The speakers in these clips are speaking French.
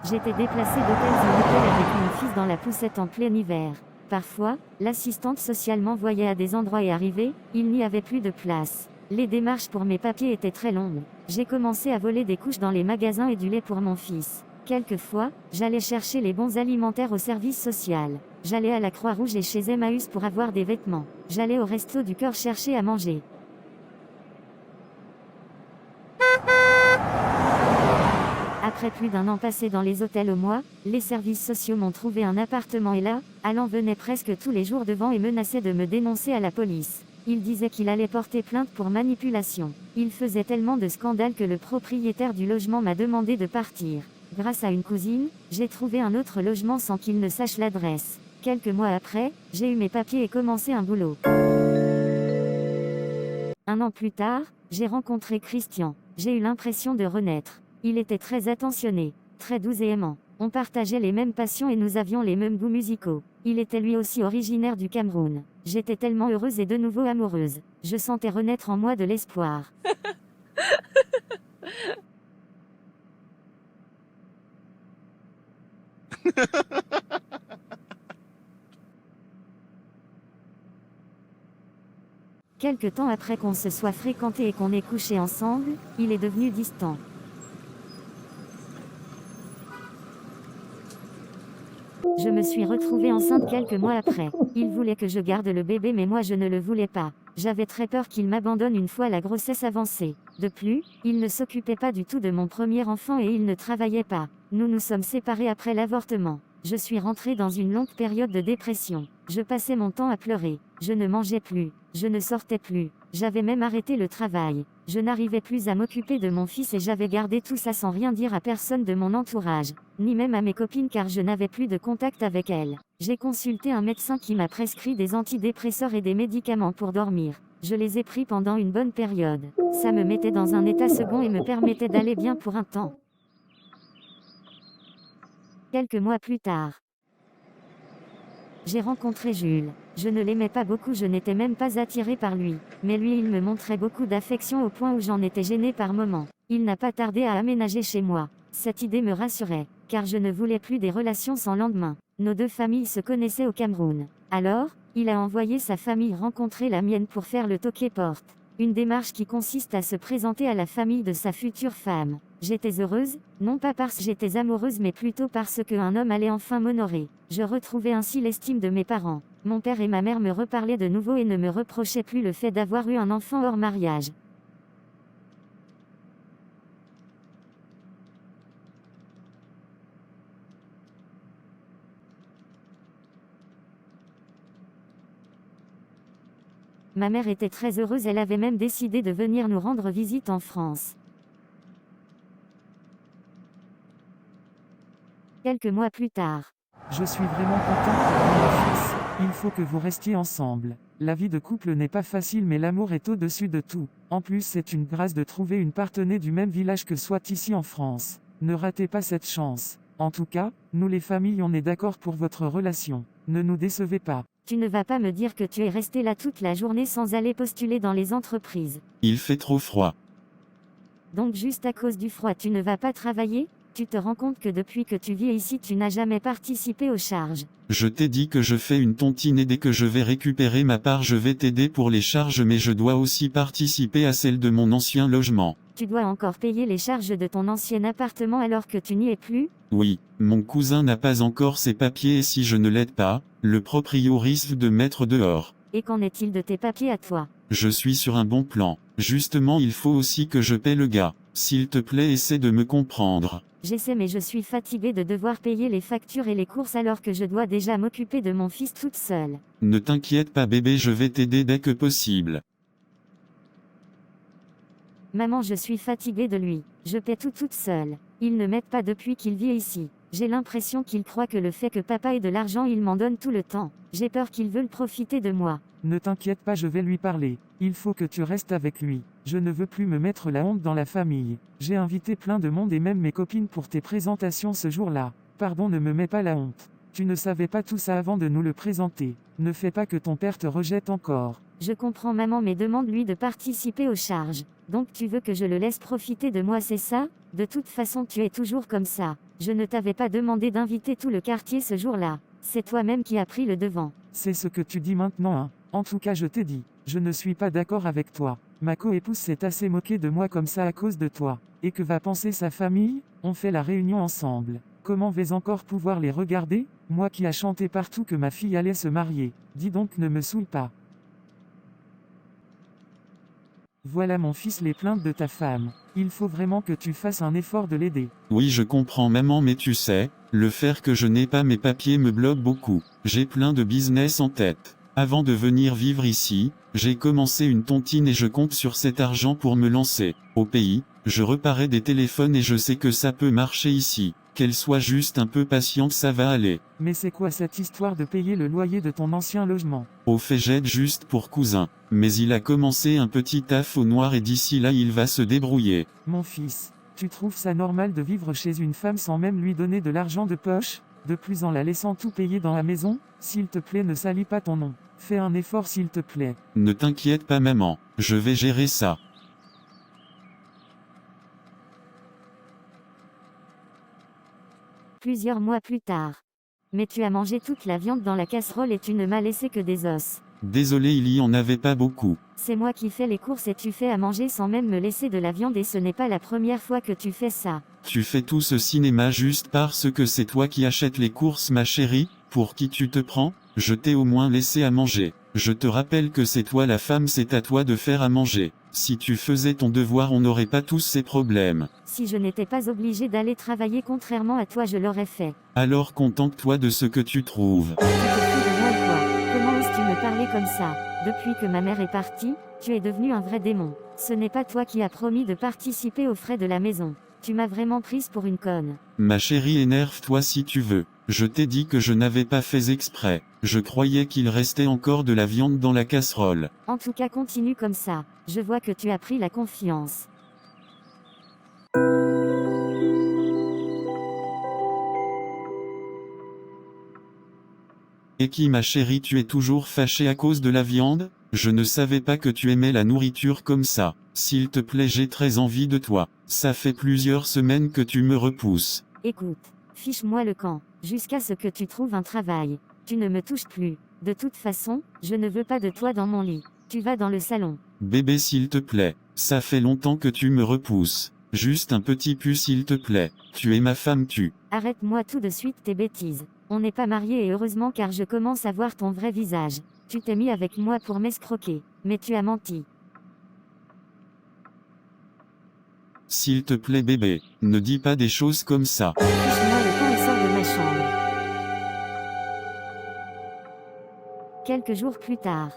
J'étais déplacée d'hôtel en hôtel avec mon fils dans la poussette en plein hiver. Parfois, l'assistante sociale m'envoyait à des endroits et arrivait, il n'y avait plus de place. Les démarches pour mes papiers étaient très longues. J'ai commencé à voler des couches dans les magasins et du lait pour mon fils. Quelquefois, j'allais chercher les bons alimentaires au service social. J'allais à la Croix-Rouge et chez Emmaüs pour avoir des vêtements. J'allais au resto du cœur chercher à manger. Après plus d'un an passé dans les hôtels au mois, les services sociaux m'ont trouvé un appartement et là, Alain venait presque tous les jours devant et menaçait de me dénoncer à la police. Il disait qu'il allait porter plainte pour manipulation. Il faisait tellement de scandales que le propriétaire du logement m'a demandé de partir. Grâce à une cousine, j'ai trouvé un autre logement sans qu'il ne sache l'adresse. Quelques mois après, j'ai eu mes papiers et commencé un boulot. Un an plus tard, j'ai rencontré Christian. J'ai eu l'impression de renaître. Il était très attentionné, très doux et aimant. On partageait les mêmes passions et nous avions les mêmes goûts musicaux. Il était lui aussi originaire du Cameroun. J'étais tellement heureuse et de nouveau amoureuse. Je sentais renaître en moi de l'espoir. Quelque temps après qu'on se soit fréquenté et qu'on ait couché ensemble, il est devenu distant. Je me suis retrouvée enceinte quelques mois après. Il voulait que je garde le bébé mais moi je ne le voulais pas. J'avais très peur qu'il m'abandonne une fois la grossesse avancée. De plus, il ne s'occupait pas du tout de mon premier enfant et il ne travaillait pas. Nous nous sommes séparés après l'avortement. Je suis rentrée dans une longue période de dépression. Je passais mon temps à pleurer. Je ne mangeais plus. Je ne sortais plus. J'avais même arrêté le travail. Je n'arrivais plus à m'occuper de mon fils et j'avais gardé tout ça sans rien dire à personne de mon entourage, ni même à mes copines car je n'avais plus de contact avec elles. J'ai consulté un médecin qui m'a prescrit des antidépresseurs et des médicaments pour dormir. Je les ai pris pendant une bonne période. Ça me mettait dans un état second et me permettait d'aller bien pour un temps. Quelques mois plus tard, j'ai rencontré Jules. Je ne l'aimais pas beaucoup, je n'étais même pas attirée par lui. Mais lui, il me montrait beaucoup d'affection au point où j'en étais gênée par moments. Il n'a pas tardé à aménager chez moi. Cette idée me rassurait, car je ne voulais plus des relations sans lendemain. Nos deux familles se connaissaient au Cameroun. Alors, il a envoyé sa famille rencontrer la mienne pour faire le toqué-porte. Une démarche qui consiste à se présenter à la famille de sa future femme. J'étais heureuse, non pas parce que j'étais amoureuse mais plutôt parce qu'un homme allait enfin m'honorer. Je retrouvais ainsi l'estime de mes parents. Mon père et ma mère me reparlaient de nouveau et ne me reprochaient plus le fait d'avoir eu un enfant hors mariage. Ma mère était très heureuse, elle avait même décidé de venir nous rendre visite en France. Quelques mois plus tard. Je suis vraiment contente pour vous, mon fils. Il faut que vous restiez ensemble. La vie de couple n'est pas facile mais l'amour est au-dessus de tout. En plus c'est une grâce de trouver une partenaire du même village que soit ici en France. Ne ratez pas cette chance. En tout cas, nous les familles on est d'accord pour votre relation. Ne nous décevez pas. Tu ne vas pas me dire que tu es resté là toute la journée sans aller postuler dans les entreprises. Il fait trop froid. Donc juste à cause du froid tu ne vas pas travailler ? Tu te rends compte que depuis que tu vis ici tu n'as jamais participé aux charges. Je t'ai dit que je fais une tontine et dès que je vais récupérer ma part je vais t'aider pour les charges mais je dois aussi participer à celle de mon ancien logement. Tu dois encore payer les charges de ton ancien appartement alors que tu n'y es plus ? Oui, mon cousin n'a pas encore ses papiers et si je ne l'aide pas, le proprio risque de mettre dehors. Et qu'en est-il de tes papiers à toi ? Je suis sur un bon plan. Justement il faut aussi que je paie le gars. S'il te plaît essaie de me comprendre. J'essaie mais je suis fatiguée de devoir payer les factures et les courses alors que je dois déjà m'occuper de mon fils toute seule. Ne t'inquiète pas bébé, je vais t'aider dès que possible. Maman, je suis fatiguée de lui. Je paie tout toute seule. Il ne m'aide pas depuis qu'il vit ici. J'ai l'impression qu'il croit que le fait que papa ait de l'argent il m'en donne tout le temps. J'ai peur qu'il veuille profiter de moi. Ne t'inquiète pas, je vais lui parler. Il faut que tu restes avec lui. Je ne veux plus me mettre la honte dans la famille. J'ai invité plein de monde et même mes copines pour tes présentations ce jour-là. Pardon, ne me mets pas la honte. Tu ne savais pas tout ça avant de nous le présenter. Ne fais pas que ton père te rejette encore. Je comprends maman mais demande-lui de participer aux charges. Donc tu veux que je le laisse profiter de moi, c'est ça ? De toute façon tu es toujours comme ça. Je ne t'avais pas demandé d'inviter tout le quartier ce jour-là. C'est toi-même qui as pris le devant. C'est ce que tu dis maintenant, hein. En tout cas, je t'ai dit. Je ne suis pas d'accord avec toi. Ma coépouse s'est assez moquée de moi comme ça à cause de toi. Et que va penser sa famille? On fait la réunion ensemble. Comment vais-je encore pouvoir les regarder? Moi qui a chanté partout que ma fille allait se marier. Dis donc, ne me saoule pas. Voilà mon fils, les plaintes de ta femme. Il faut vraiment que tu fasses un effort de l'aider. Oui, je comprends maman, mais tu sais, le fait que je n'ai pas mes papiers me bloque beaucoup. J'ai plein de business en tête. Avant de venir vivre ici, j'ai commencé une tontine et je compte sur cet argent pour me lancer. Au pays, je reparais des téléphones et je sais que ça peut marcher ici. Qu'elle soit juste un peu patiente, ça va aller. Mais c'est quoi cette histoire de payer le loyer de ton ancien logement? Au fait, j'aide juste pour cousin. Mais il a commencé un petit taf au noir et d'ici là il va se débrouiller. Mon fils, tu trouves ça normal de vivre chez une femme sans même lui donner de l'argent de poche? De plus en la laissant tout payer dans la maison? S'il te plaît, ne salis pas ton nom. Fais un effort s'il te plaît. Ne t'inquiète pas maman, je vais gérer ça. Plusieurs mois plus tard. Mais tu as mangé toute la viande dans la casserole et tu ne m'as laissé que des os. Désolé, il y en avait pas beaucoup. C'est moi qui fais les courses et tu fais à manger sans même me laisser de la viande et ce n'est pas la première fois que tu fais ça. Tu fais tout ce cinéma juste parce que c'est toi qui achètes les courses ma chérie, pour qui tu te prends? Je t'ai au moins laissé à manger. Je te rappelle que c'est toi la femme, c'est à toi de faire à manger. Si tu faisais ton devoir, on n'aurait pas tous ces problèmes. Si je n'étais pas obligée d'aller travailler contrairement à toi, je l'aurais fait. Alors contente-toi de ce que tu trouves. Tu te fous de moi, toi. Comment oses-tu me parler comme ça? Depuis que ma mère est partie, tu es devenu un vrai démon. Ce n'est pas toi qui as promis de participer aux frais de la maison. Tu m'as vraiment prise pour une conne. Ma chérie, énerve-toi si tu veux. Je t'ai dit que je n'avais pas fait exprès. Je croyais qu'il restait encore de la viande dans la casserole. En tout cas, continue comme ça. Je vois que tu as pris la confiance. Et qui, ma chérie, tu es toujours fâchée à cause de la viande? Je ne savais pas que tu aimais la nourriture comme ça. S'il te plaît, j'ai très envie de toi. Ça fait plusieurs semaines que tu me repousses. Écoute, fiche-moi le camp, jusqu'à ce que tu trouves un travail. Tu ne me touches plus. De toute façon, je ne veux pas de toi dans mon lit. Tu vas dans le salon. Bébé, s'il te plaît. Ça fait longtemps que tu me repousses. Juste un petit peu s'il te plaît. Tu es ma femme, tu. Arrête-moi tout de suite tes bêtises. On n'est pas mariés et heureusement car je commence à voir ton vrai visage. Tu t'es mis avec moi pour m'escroquer, mais tu as menti. S'il te plaît bébé, ne dis pas des choses comme ça. Fiche-moi le camp et sors de ma chambre. Quelques jours plus tard.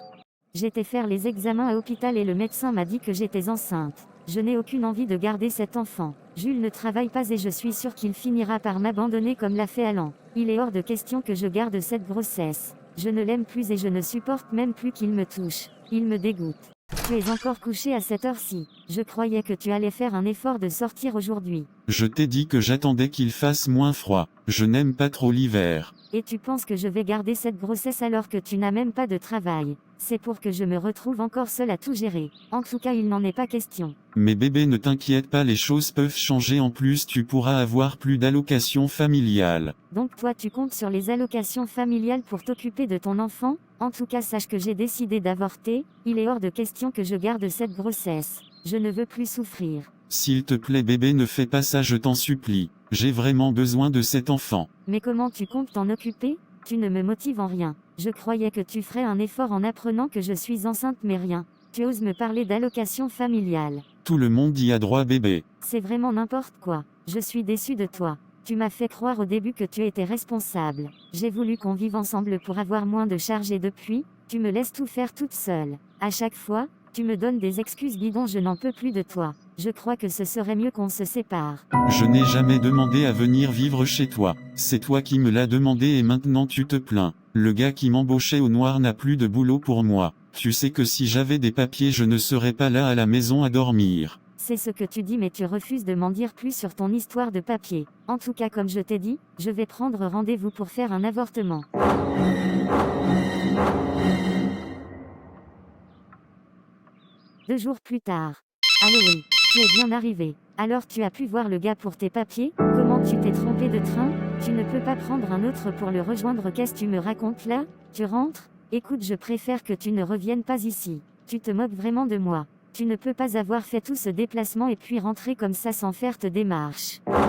J'étais faire les examens à l'hôpital et le médecin m'a dit que j'étais enceinte. Je n'ai aucune envie de garder cet enfant. Jules ne travaille pas et je suis sûre qu'il finira par m'abandonner comme l'a fait Alan. Il est hors de question que je garde cette grossesse. Je ne l'aime plus et je ne supporte même plus qu'il me touche. Il me dégoûte. Tu es encore couché à cette heure-ci. Je croyais que tu allais faire un effort de sortir aujourd'hui. Je t'ai dit que j'attendais qu'il fasse moins froid. Je n'aime pas trop l'hiver. Et tu penses que je vais garder cette grossesse alors que tu n'as même pas de travail. C'est pour que je me retrouve encore seule à tout gérer. En tout cas, il n'en est pas question. Mais bébé, ne t'inquiète pas, les choses peuvent changer. En plus, tu pourras avoir plus d'allocations familiales. Donc toi tu comptes sur les allocations familiales pour t'occuper de ton enfant? En tout cas, sache que j'ai décidé d'avorter. Il est hors de question que je garde cette grossesse. Je ne veux plus souffrir. S'il te plaît bébé, ne fais pas ça, je t'en supplie. J'ai vraiment besoin de cet enfant. Mais comment tu comptes t'en occuper? Tu ne me motives en rien. Je croyais que tu ferais un effort en apprenant que je suis enceinte, mais rien. Tu oses me parler d'allocation familiale. Tout le monde y a droit bébé. C'est vraiment n'importe quoi. Je suis déçue de toi. Tu m'as fait croire au début que tu étais responsable. J'ai voulu qu'on vive ensemble pour avoir moins de charges et depuis, tu me laisses tout faire toute seule. À chaque fois, tu me donnes des excuses bidons, je n'en peux plus de toi. Je crois que ce serait mieux qu'on se sépare. Je n'ai jamais demandé à venir vivre chez toi. C'est toi qui me l'as demandé et maintenant tu te plains. Le gars qui m'embauchait au noir n'a plus de boulot pour moi. Tu sais que si j'avais des papiers, je ne serais pas là à la maison à dormir. C'est ce que tu dis, mais tu refuses de m'en dire plus sur ton histoire de papier. En tout cas, comme je t'ai dit, je vais prendre rendez-vous pour faire un avortement. 2 jours plus tard. Allô oui, tu es bien arrivé. Alors tu as pu voir le gars pour tes papiers? Comment Tu t'es trompé de train? Tu ne peux pas prendre un autre pour le rejoindre. Qu'est-ce que tu me racontes là? Tu rentres? Écoute, je préfère que tu ne reviennes pas ici. Tu te moques vraiment de moi. Tu ne peux pas avoir fait tout ce déplacement et puis rentrer comme ça sans faire tes démarches. Allô,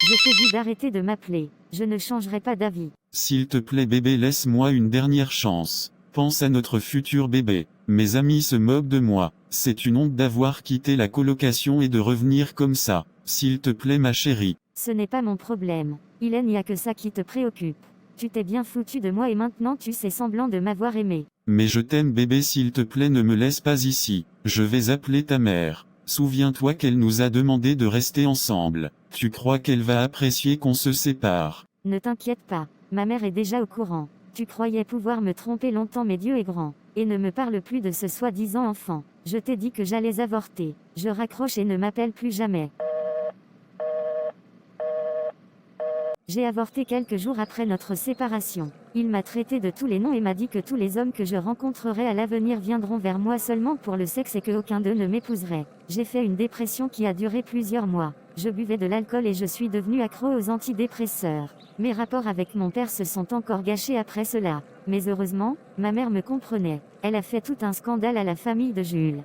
je t'ai dit d'arrêter de m'appeler. Je ne changerai pas d'avis. S'il te plaît bébé, laisse-moi une dernière chance. Pense à notre futur bébé. Mes amis se moquent de moi. C'est une honte d'avoir quitté la colocation et de revenir comme ça. S'il te plaît ma chérie. Ce n'est pas mon problème. Il n'y a que ça qui te préoccupe. Tu t'es bien foutu de moi et maintenant tu sais semblant de m'avoir aimé. Mais je t'aime bébé, s'il te plaît ne me laisse pas ici. Je vais appeler ta mère. Souviens-toi qu'elle nous a demandé de rester ensemble. Tu crois qu'elle va apprécier qu'on se sépare? Ne t'inquiète pas. Ma mère est déjà au courant. Tu croyais pouvoir me tromper longtemps mais Dieu est grand. Et ne me parle plus de ce soi-disant enfant. Je t'ai dit que j'allais avorter. Je raccroche et ne m'appelle plus jamais. J'ai avorté quelques jours après notre séparation. Il m'a traité de tous les noms et m'a dit que tous les hommes que je rencontrerai à l'avenir viendront vers moi seulement pour le sexe et qu'aucun d'eux ne m'épouserait. J'ai fait une dépression qui a duré plusieurs mois. Je buvais de l'alcool et je suis devenu accro aux antidépresseurs. Mes rapports avec mon père se sont encore gâchés après cela. Mais heureusement, ma mère me comprenait. Elle a fait tout un scandale à la famille de Jules.